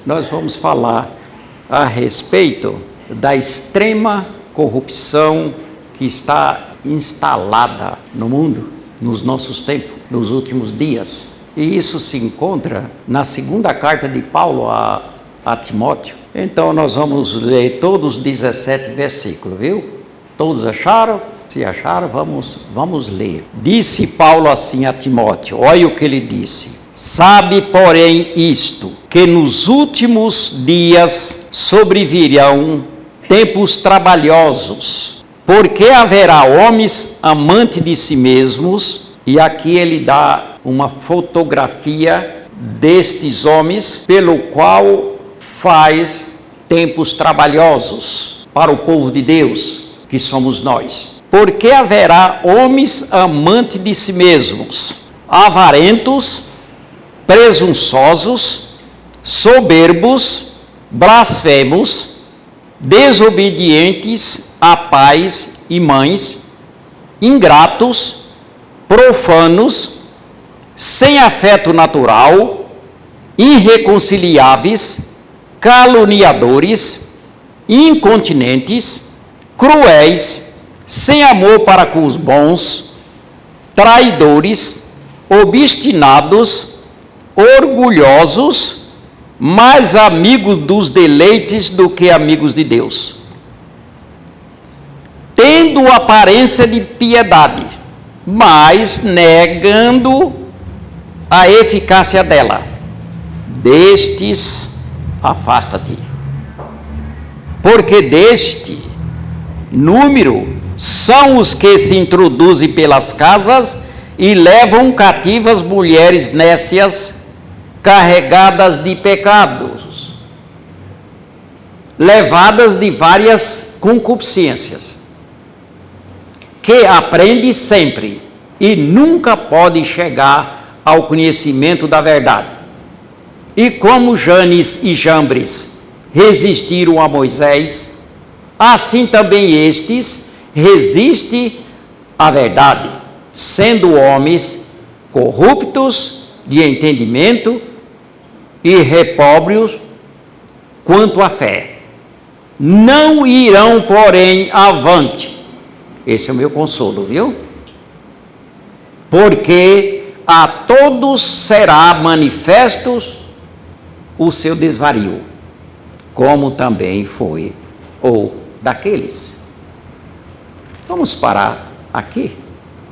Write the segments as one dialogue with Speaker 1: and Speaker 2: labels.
Speaker 1: nós vamos falar a respeito da extrema corrupção que está instalada no mundo, nos nossos tempos, nos últimos dias. E isso se encontra na segunda carta de Paulo a Timóteo. Então nós vamos ler todos os 17 versículos, viu? Todos acharam? Se acharam, vamos ler. Disse Paulo assim a Timóteo, olha o que ele disse. Sabe, porém, isto, que nos últimos dias sobrevirão tempos trabalhosos, porque haverá homens amantes de si mesmos, e aqui ele dá uma fotografia destes homens, pelo qual faz tempos trabalhosos para o povo de Deus, que somos nós. Porque haverá homens amantes de si mesmos, avarentos, presunçosos, soberbos, blasfemos, desobedientes a pais e mães, ingratos, profanos, sem afeto natural, irreconciliáveis, caluniadores, incontinentes, cruéis, sem amor para com os bons, traidores, obstinados, orgulhosos, mais amigos dos deleites do que amigos de Deus, tendo aparência de piedade, mas negando a eficácia dela. Destes afasta-te, porque deste número são os que se introduzem pelas casas e levam cativas mulheres nécias, carregadas de pecados, levadas de várias concupiscências, que aprende sempre e nunca pode chegar ao conhecimento da verdade. E como Janes e Jambres resistiram a Moisés, assim também estes resistem à verdade, sendo homens corruptos de entendimento e repóbrios quanto à fé. Não irão, porém, avante. Esse é o meu consolo, viu? Porque a todos será manifesto o seu desvario, como também foi o daqueles. Vamos parar aqui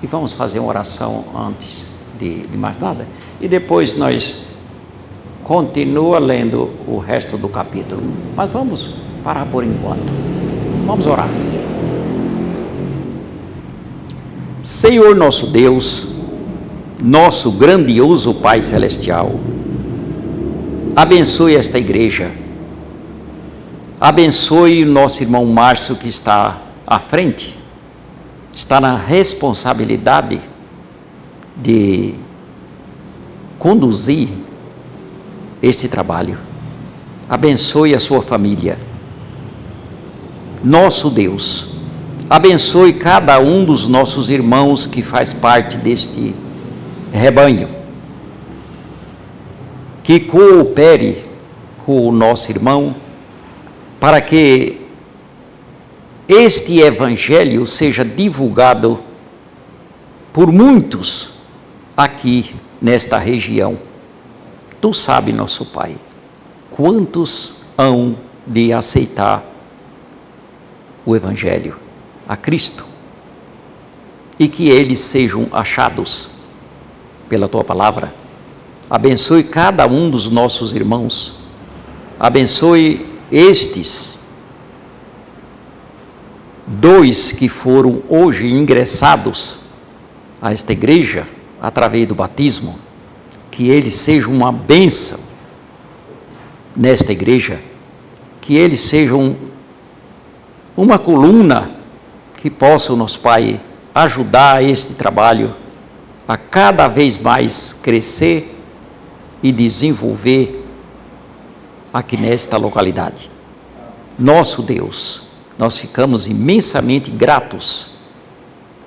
Speaker 1: e vamos fazer uma oração antes de mais nada. E depois nós continua lendo o resto do capítulo. Mas vamos parar por enquanto. Vamos orar. Senhor nosso Deus, nosso grandioso Pai Celestial, abençoe esta igreja, abençoe o nosso irmão Márcio que está à frente, está na responsabilidade de conduzir esse trabalho. Abençoe a sua família. Nosso Deus, abençoe cada um dos nossos irmãos que faz parte deste rebanho, que coopere com o nosso irmão para que este evangelho seja divulgado por muitos aqui nesta região. Tu sabe, nosso Pai, quantos hão de aceitar o evangelho a Cristo, e que eles sejam achados pela tua palavra. Abençoe cada um dos nossos irmãos, abençoe estes dois que foram hoje ingressados a esta igreja através do batismo, que eles sejam uma bênção nesta igreja, que eles sejam uma coluna que possa o nosso Pai ajudar este trabalho a cada vez mais crescer e desenvolver aqui nesta localidade. Nosso Deus, nós ficamos imensamente gratos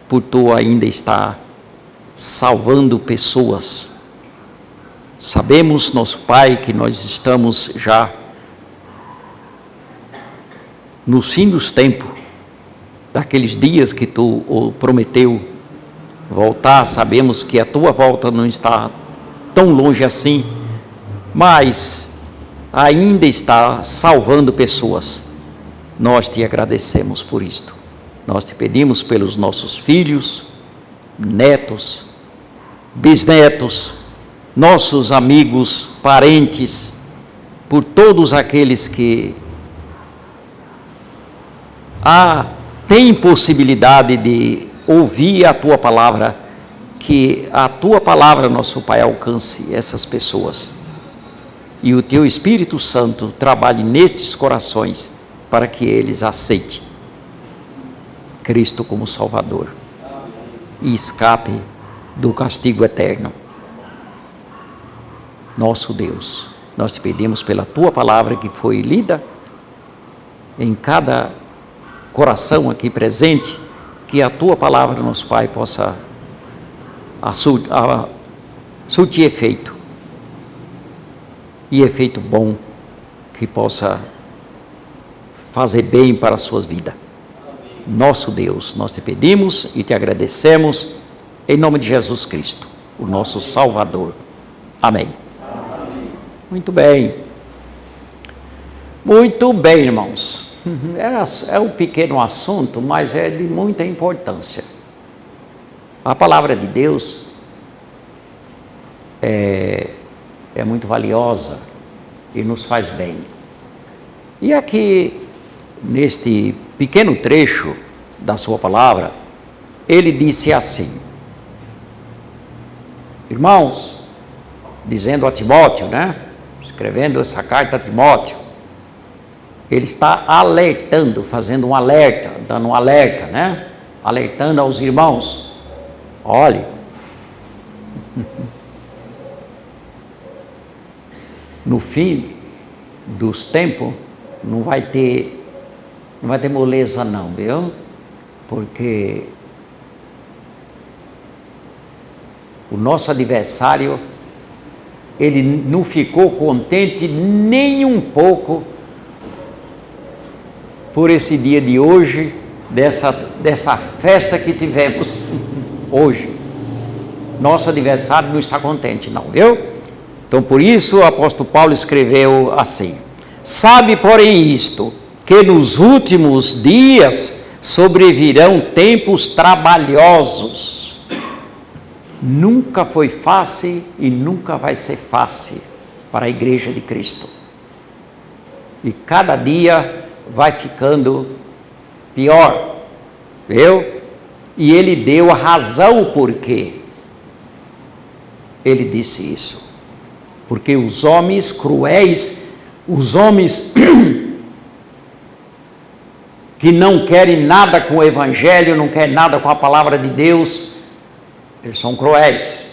Speaker 1: por tu ainda estar salvando pessoas, Sabemos, nosso Pai, que nós estamos já no fim dos tempos, daqueles dias que Tu prometeu voltar. Sabemos que a Tua volta não está tão longe assim, mas ainda está salvando pessoas. Nós Te agradecemos por isto. Nós Te pedimos pelos nossos filhos, netos, bisnetos, nossos amigos, parentes, por todos aqueles que têm possibilidade de ouvir a Tua palavra, que a Tua palavra, nosso Pai, alcance essas pessoas. E o Teu Espírito Santo trabalhe nestes corações para que eles aceitem Cristo como Salvador e escape do castigo eterno. Nosso Deus, nós Te pedimos pela Tua palavra que foi lida em cada coração aqui presente, que a Tua palavra, nosso Pai, possa surtir efeito, e efeito bom, que possa fazer bem para as suas vidas. Nosso Deus, nós Te pedimos e Te agradecemos, em nome de Jesus Cristo, o nosso Salvador. Amém. Muito bem. Muito bem, irmãos. É um pequeno assunto, mas é de muita importância. A palavra de Deus é muito valiosa e nos faz bem. E aqui, neste pequeno trecho da sua palavra, ele disse assim: irmãos, dizendo a Timóteo, escrevendo essa carta a Timóteo, ele está alertando, fazendo um alerta, dando um alerta, alertando aos irmãos: olhe, no fim dos tempos não vai ter moleza não, viu? Porque o nosso adversário, ele não ficou contente nem um pouco por esse dia de hoje, dessa festa que tivemos hoje. Nosso adversário não está contente não, viu? Então por isso o apóstolo Paulo escreveu assim: sabe, porém, isto, que nos últimos dias sobrevirão tempos trabalhosos. Nunca foi fácil e nunca vai ser fácil para a igreja de Cristo. E cada dia vai ficando pior, viu? E ele deu a razão o porquê ele disse isso. Porque os homens cruéis, os homens que não querem nada com o Evangelho, não querem nada com a palavra de Deus, eles são cruéis.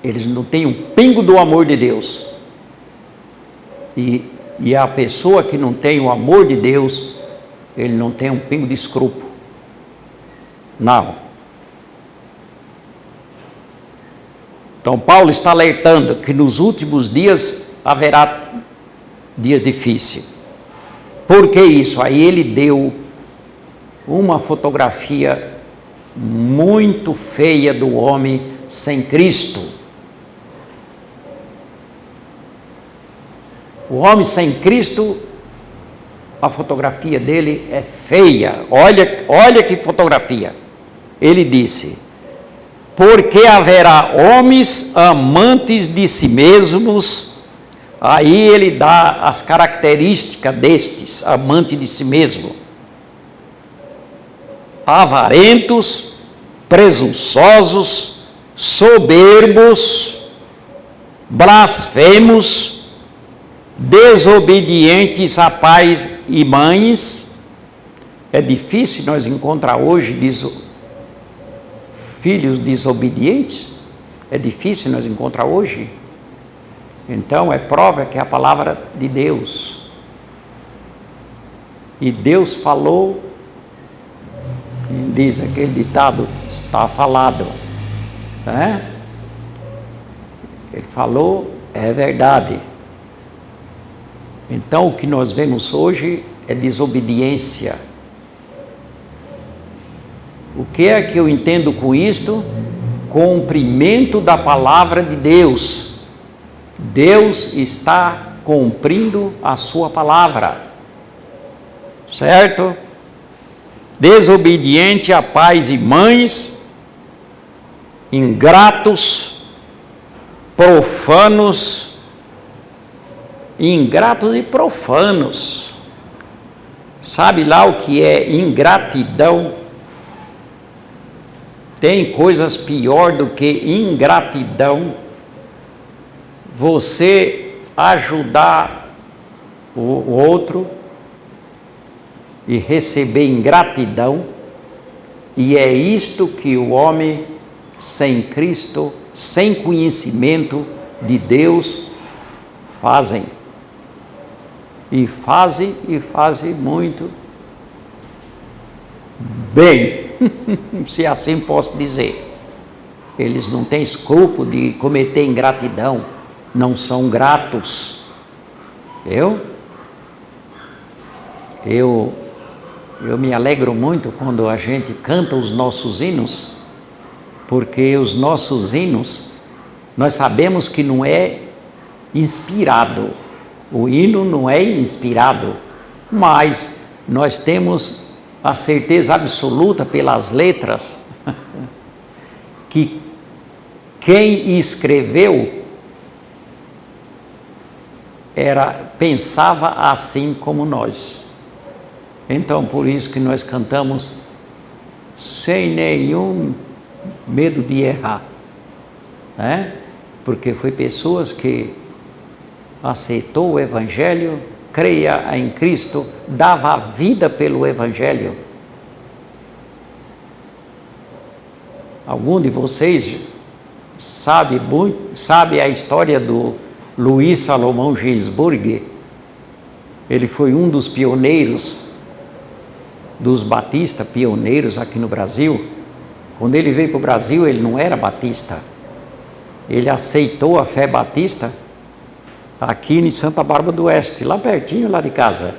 Speaker 1: Eles não têm um pingo do amor de Deus. E a pessoa que não tem o amor de Deus, ele não tem um pingo de escrúpulo. Não. Então Paulo está alertando que nos últimos dias haverá dias difíceis. Por que isso? Aí ele deu uma fotografia muito feia do homem sem Cristo. O homem sem Cristo, a fotografia dele é feia. Olha que fotografia. Ele disse: porque haverá homens amantes de si mesmos. Aí ele dá as características destes, amante de si mesmo: avarentos, presunçosos, soberbos, blasfemos, desobedientes a pais e mães. É difícil nós encontrar hoje filhos desobedientes. É difícil nós encontrar hoje. Então é prova que é a palavra de Deus. E Deus falou, diz aquele ditado, está falado. Ele falou, é verdade. Então o que nós vemos hoje é desobediência. O que é que eu entendo com isto? Cumprimento da palavra de Deus. Deus está cumprindo a sua palavra. Certo? Desobediente a pais e mães, ingratos, profanos, ingratos e profanos. Sabe lá o que é ingratidão? Tem coisas pior do que ingratidão. Você ajudar o outro e receber ingratidão, e é isto que o homem sem Cristo, sem conhecimento de Deus, fazem. E fazem muito bem, se assim posso dizer. Eles não têm escrúpulo de cometer ingratidão, não são gratos. Eu me alegro muito quando a gente canta os nossos hinos, porque os nossos hinos, nós sabemos que não é inspirado. O hino não é inspirado, mas nós temos a certeza absoluta pelas letras que quem escreveu pensava assim como nós. Então, por isso que nós cantamos sem nenhum medo de errar, porque foi pessoas que aceitou o Evangelho, creia em Cristo, dava a vida pelo Evangelho. Algum de vocês sabe a história do Luiz Salomão Ginzburg? Ele foi um dos pioneiros, dos batistas pioneiros aqui no Brasil. Quando ele veio para o Brasil, ele não era batista. Ele aceitou a fé batista aqui em Santa Bárbara do Oeste, lá pertinho lá de casa.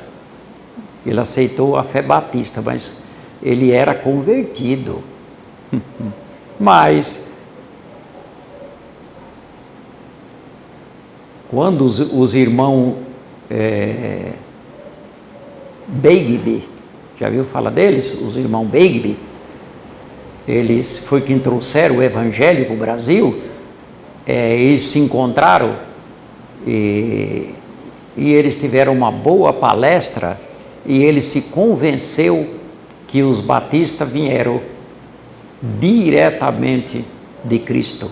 Speaker 1: Ele aceitou a fé batista, mas ele era convertido. Mas quando os irmãos Beigby, já viu falar deles? Os irmãos Beigby, eles foi quem trouxeram o Evangelho para o Brasil. Eles se encontraram e eles tiveram uma boa palestra e ele se convenceu que os batistas vieram diretamente de Cristo,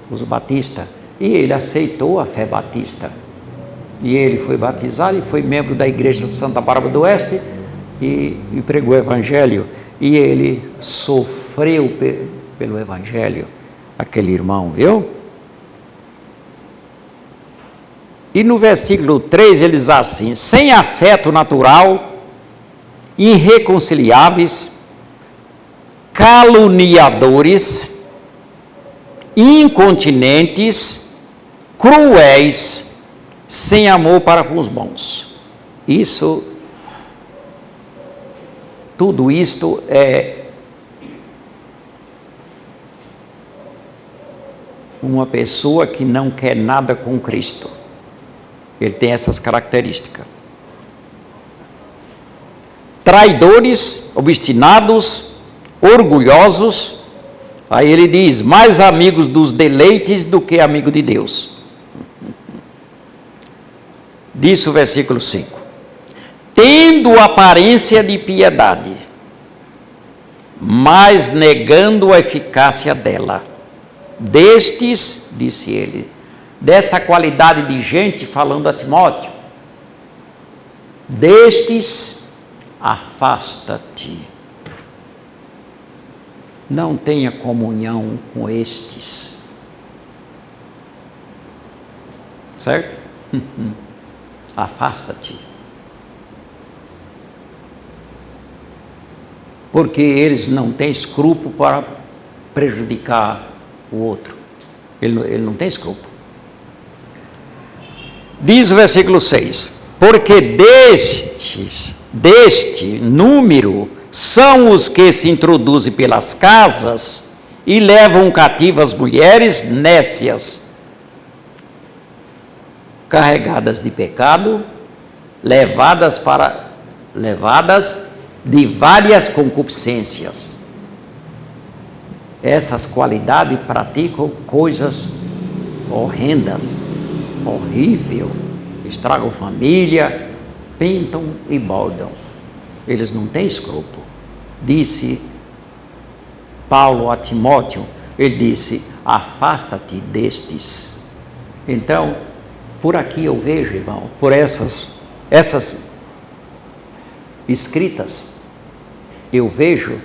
Speaker 1: os batistas, e ele aceitou a fé batista, e ele foi batizado e foi membro da igreja de Santa Bárbara do Oeste e pregou o Evangelho, e ele sofreu pelo Evangelho, aquele irmão, viu? E no versículo 3 ele diz assim: sem afeto natural, irreconciliáveis, caluniadores, incontinentes, cruéis, sem amor para com os bons. Tudo isto é uma pessoa que não quer nada com Cristo. Ele tem essas características. Traidores, obstinados, orgulhosos. Aí ele diz: mais amigos dos deleites do que amigo de Deus. Diz o versículo 5: tendo aparência de piedade, mas negando a eficácia dela. Destes, disse ele, dessa qualidade de gente, falando a Timóteo, destes, afasta-te. Não tenha comunhão com estes. Certo? Afasta-te. Porque eles não têm escrúpulo prejudicar o outro. Ele não tem escrúpulo. Diz o versículo 6: porque deste número são os que se introduzem pelas casas e levam cativas mulheres nécias, carregadas de pecado, levadas de várias concupiscências. Essas qualidades praticam coisas horrendas, horrível, estragam família, pintam e moldam. Eles não têm escrúpulo. Disse Paulo a Timóteo, ele disse: afasta-te destes. Então, por aqui eu vejo, irmão, por essas escritas, eu vejo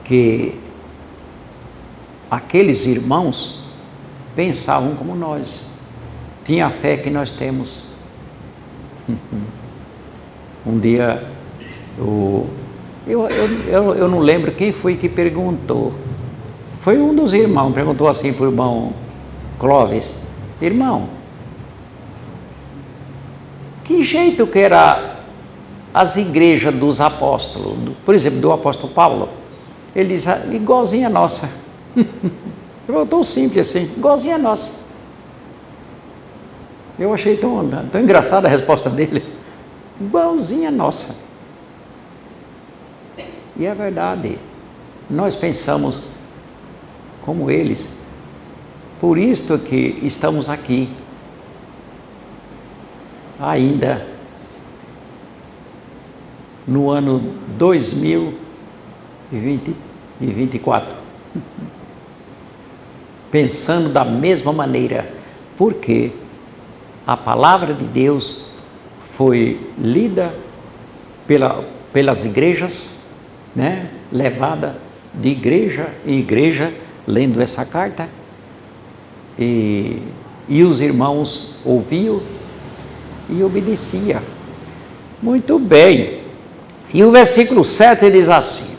Speaker 1: que aqueles irmãos pensavam como nós, tinha a fé que nós temos. Um dia, eu não lembro quem foi que perguntou, foi um dos irmãos, perguntou assim para o irmão Clóvis: irmão, que jeito que era as igrejas dos apóstolos, por exemplo, do apóstolo Paulo? Ele diz: igualzinha a nossa. Tão simples assim, igualzinha a nossa. Eu achei tão engraçada a resposta dele. Igualzinha a nossa. E é verdade, nós pensamos como eles. Por isto que estamos aqui, ainda no ano 2024, pensando da mesma maneira, porque a palavra de Deus foi lida pelas igrejas, né? Levada de igreja em igreja, lendo essa carta, e os irmãos ouviam e obedeciam. Muito bem. E o versículo 7 diz assim: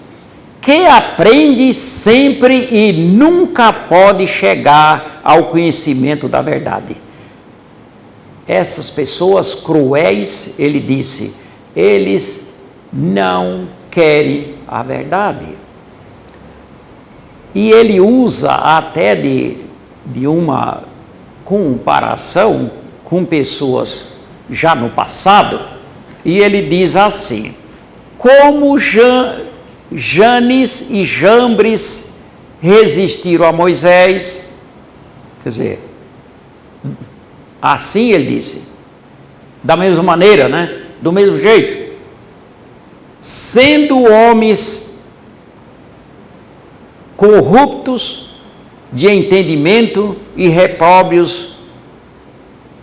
Speaker 1: que aprende sempre e nunca pode chegar ao conhecimento da verdade. Essas pessoas cruéis, ele disse, eles não querem a verdade. E ele usa até de uma comparação com pessoas já no passado, e ele diz assim: como Janes e Jambres resistiram a Moisés, quer dizer, assim ele disse, da mesma maneira, né? Do mesmo jeito, sendo homens corruptos de entendimento e repróbios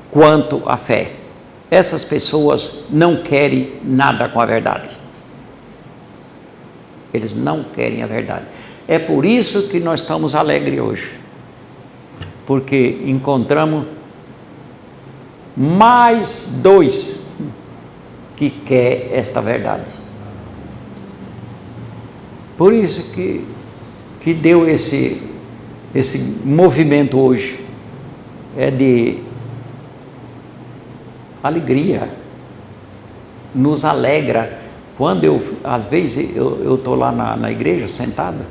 Speaker 1: quanto à fé. Essas pessoas não querem nada com a verdade. Eles não querem a verdade. É por isso que nós estamos alegres hoje, porque encontramos mais dois que quer esta verdade. Por isso que deu esse movimento hoje, é de alegria, nos alegra. Quando às vezes eu estou lá na igreja sentado,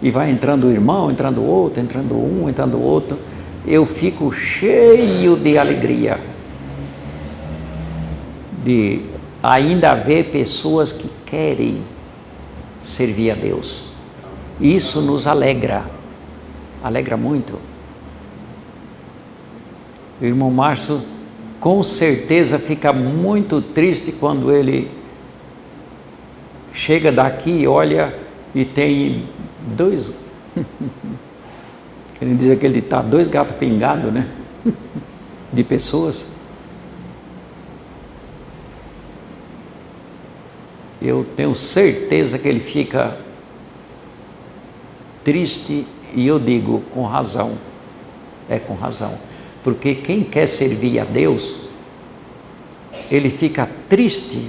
Speaker 1: e vai entrando o irmão, entrando outro, entrando um, entrando outro, eu fico cheio de alegria, de ainda ver pessoas que querem servir a Deus. Isso nos alegra muito. O irmão Márcio com certeza fica muito triste quando ele chega daqui, olha e tem dois, ele diz que ele está 2 gatos pingados, né? De pessoas. Eu tenho certeza que ele fica triste, e eu digo com razão, com razão, porque quem quer servir a Deus, ele fica triste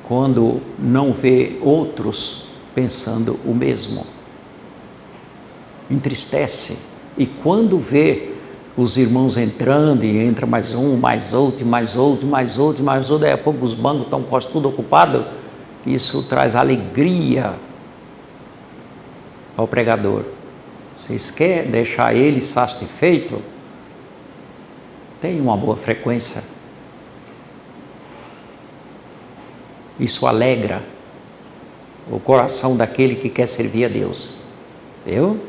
Speaker 1: quando não vê outros pensando o mesmo. entristece. E quando vê os irmãos entrando, e entra mais um, mais outro, mais outro, mais outro, mais outro, daí a pouco os bancos estão quase tudo ocupados, isso traz alegria ao pregador. Vocês querem deixar ele satisfeito? Tem uma boa frequência. Isso alegra o coração daquele que quer servir a Deus. Viu?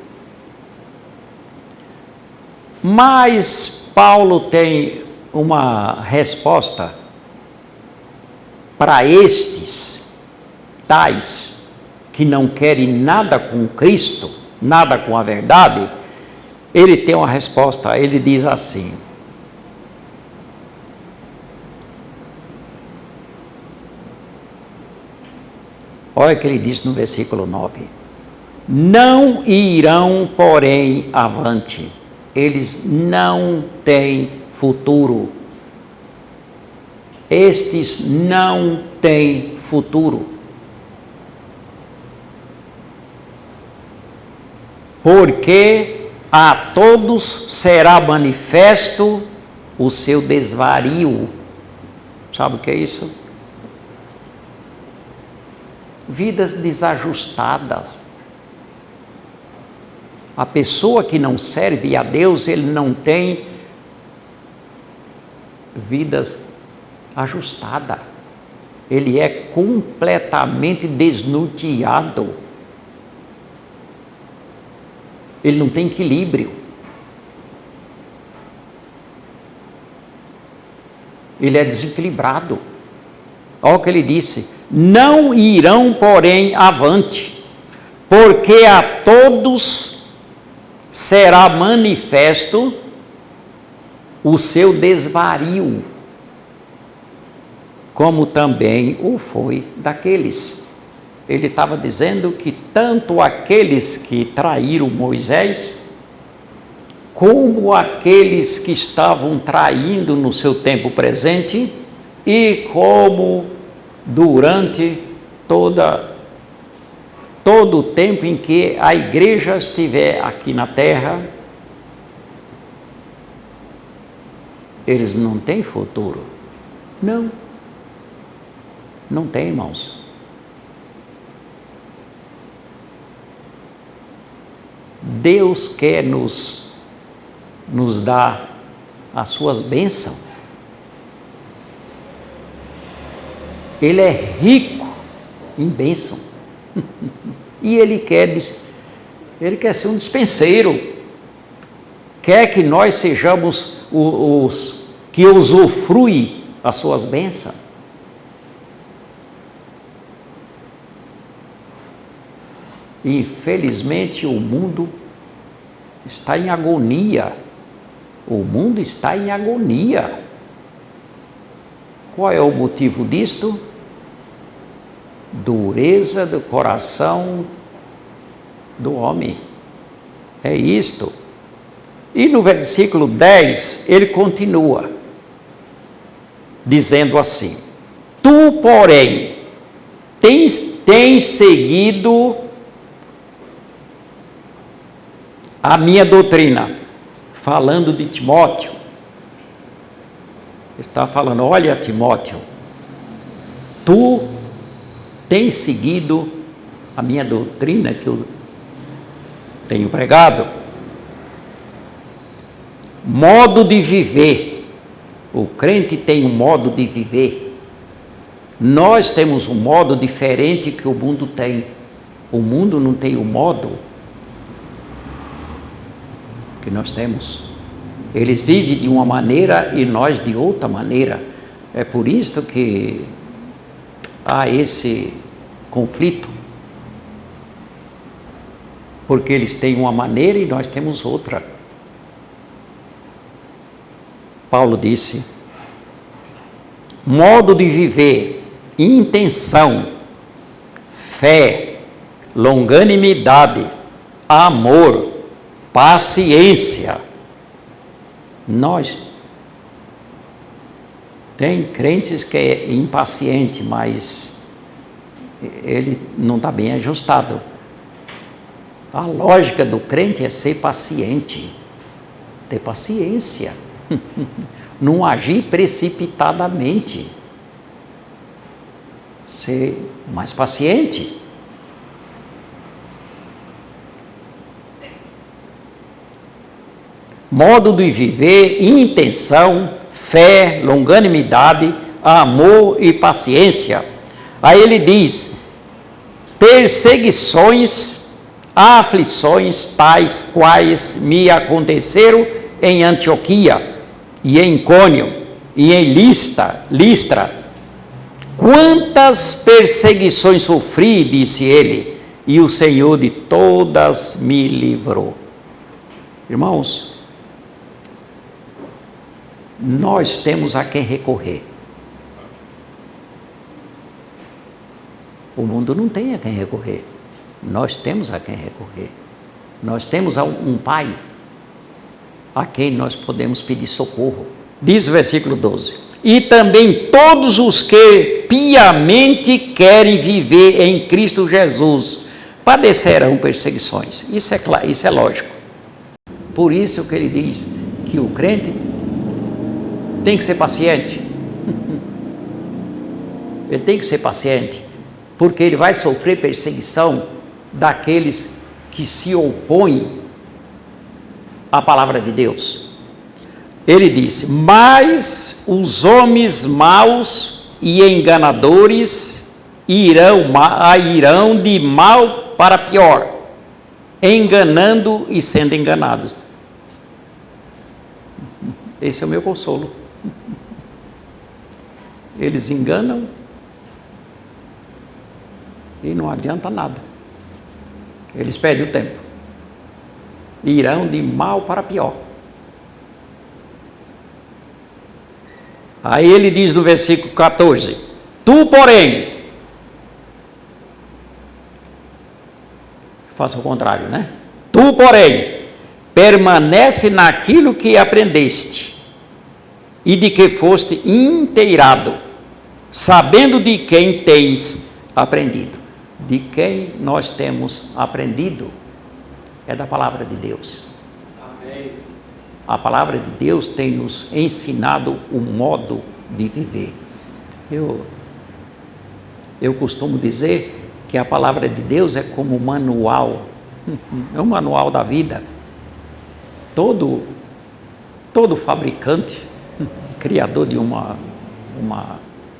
Speaker 1: Mas Paulo tem uma resposta para estes tais que não querem nada com Cristo, nada com a verdade. Ele tem uma resposta, ele diz assim: olha o que ele diz no versículo 9: não irão, porém, avante. Eles não têm futuro. Estes não têm futuro. Porque a todos será manifesto o seu desvario. Sabe o que é isso? Vidas desajustadas. A pessoa que não serve a Deus, ele não tem vidas ajustadas. Ele é completamente desnorteado. Ele não tem equilíbrio. Ele é desequilibrado. Olha o que ele disse: não irão, porém, avante, porque a todos será manifesto o seu desvario, como também o foi daqueles. Ele estava dizendo que tanto aqueles que traíram Moisés, como aqueles que estavam traindo no seu tempo presente, e como durante todo o tempo em que a igreja estiver aqui na terra, eles não têm futuro. Não tem, irmãos. Deus quer nos dar as suas bênçãos. Ele é rico em bênção. E Ele quer ser um dispenseiro. Quer que nós sejamos os que usufruem as suas bênçãos. Infelizmente o mundo está em agonia. O mundo está em agonia. Qual é o motivo disto? Dureza do coração do homem. É isto. E no versículo 10, ele continua dizendo assim: tu, porém, tens seguido a minha doutrina, falando de Timóteo. Está falando: olha, Timóteo, tu tens seguido a minha doutrina que eu tenho pregado. Modo de viver. O crente tem um modo de viver. Nós temos um modo diferente que o mundo tem. O mundo não tem o modo que nós temos. Eles vivem de uma maneira e nós de outra maneira. É por isso que há esse conflito. Porque eles têm uma maneira e nós temos outra. Paulo disse: modo de viver, intenção, fé, longanimidade, amor, paciência. Nós tem crentes que é impaciente, mas ele não está bem ajustado. A lógica do crente é ser paciente, ter paciência, não agir precipitadamente, ser mais paciente. Modo de viver, intenção, fé, longanimidade, amor e paciência. Aí ele diz: perseguições, aflições tais quais me aconteceram em Antioquia e em Icônio e em Listra. Quantas perseguições sofri, disse ele, e o Senhor de todas me livrou. Irmãos, nós temos a quem recorrer. O mundo não tem a quem recorrer. Nós temos a quem recorrer. Nós temos um Pai a quem nós podemos pedir socorro. Diz o versículo 12: e também todos os que piamente querem viver em Cristo Jesus padecerão perseguições. Isso é claro, isso é lógico. Por isso que ele diz que o crente tem que ser paciente. Ele tem que ser paciente, porque ele vai sofrer perseguição daqueles que se opõem à palavra de Deus. Ele disse: mas os homens maus e enganadores irão de mal para pior, enganando e sendo enganados. Esse é o meu consolo. Eles enganam e não adianta nada. Eles perdem o tempo. Irão de mal para pior. Aí ele diz no versículo 14: tu, porém, faça o contrário, né? Tu, porém, permanece naquilo que aprendeste e de que foste inteirado, sabendo de quem tens aprendido. De quem nós temos aprendido é da palavra de Deus. Amém. A palavra de Deus tem nos ensinado o modo de viver. Eu costumo dizer que a palavra de Deus é como um manual, é um manual da vida. Todo fabricante, criador de um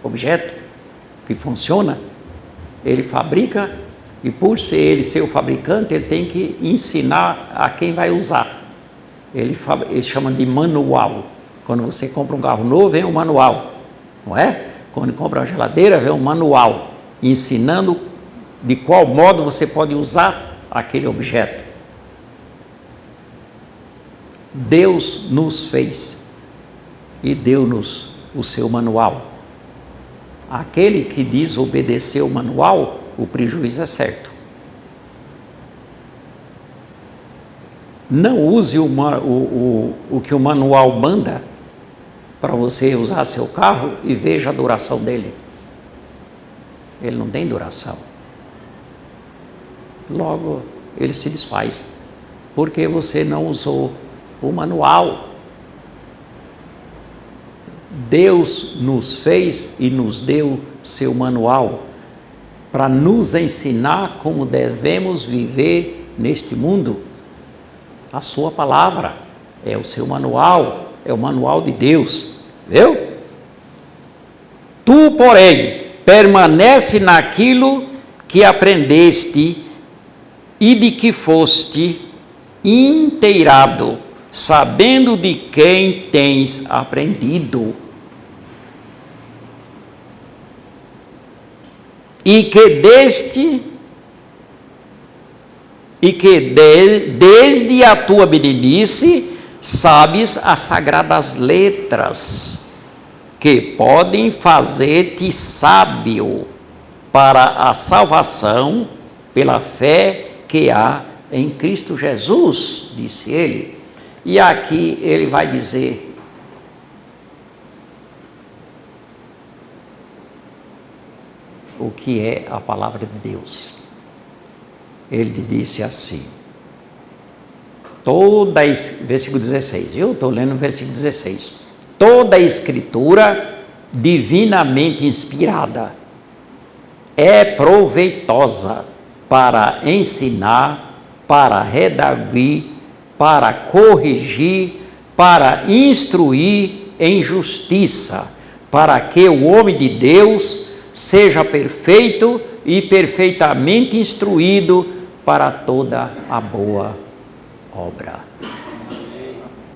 Speaker 1: objeto que funciona, ele fabrica, e por ele ser o fabricante, ele tem que ensinar a quem vai usar. Ele chama de manual. Quando você compra um carro novo, vem um manual, não é? Quando compra uma geladeira, vem um manual, ensinando de qual modo você pode usar aquele objeto. Deus nos fez e deu-nos o seu manual. Aquele que desobedecer o manual, o prejuízo é certo. Não use o que o manual manda para você usar seu carro e veja a duração dele. Ele não tem duração. Logo, ele se desfaz, porque você não usou o manual. Deus nos fez e nos deu seu manual para nos ensinar como devemos viver neste mundo. A sua palavra é o seu manual, é o manual de Deus, viu? Tu, porém, permanece naquilo que aprendeste e de que foste inteirado, sabendo de quem tens aprendido, e que desde a tua meninice sabes as sagradas letras, que podem fazer-te sábio para a salvação pela fé que há em Cristo Jesus, disse ele. E aqui ele vai dizer: o que é a palavra de Deus. Ele disse assim: versículo 16, eu estou lendo o versículo 16. Toda a escritura divinamente inspirada é proveitosa para ensinar, para redarguir, para corrigir, para instruir em justiça, para que o homem de Deus seja perfeito e perfeitamente instruído para toda a boa obra.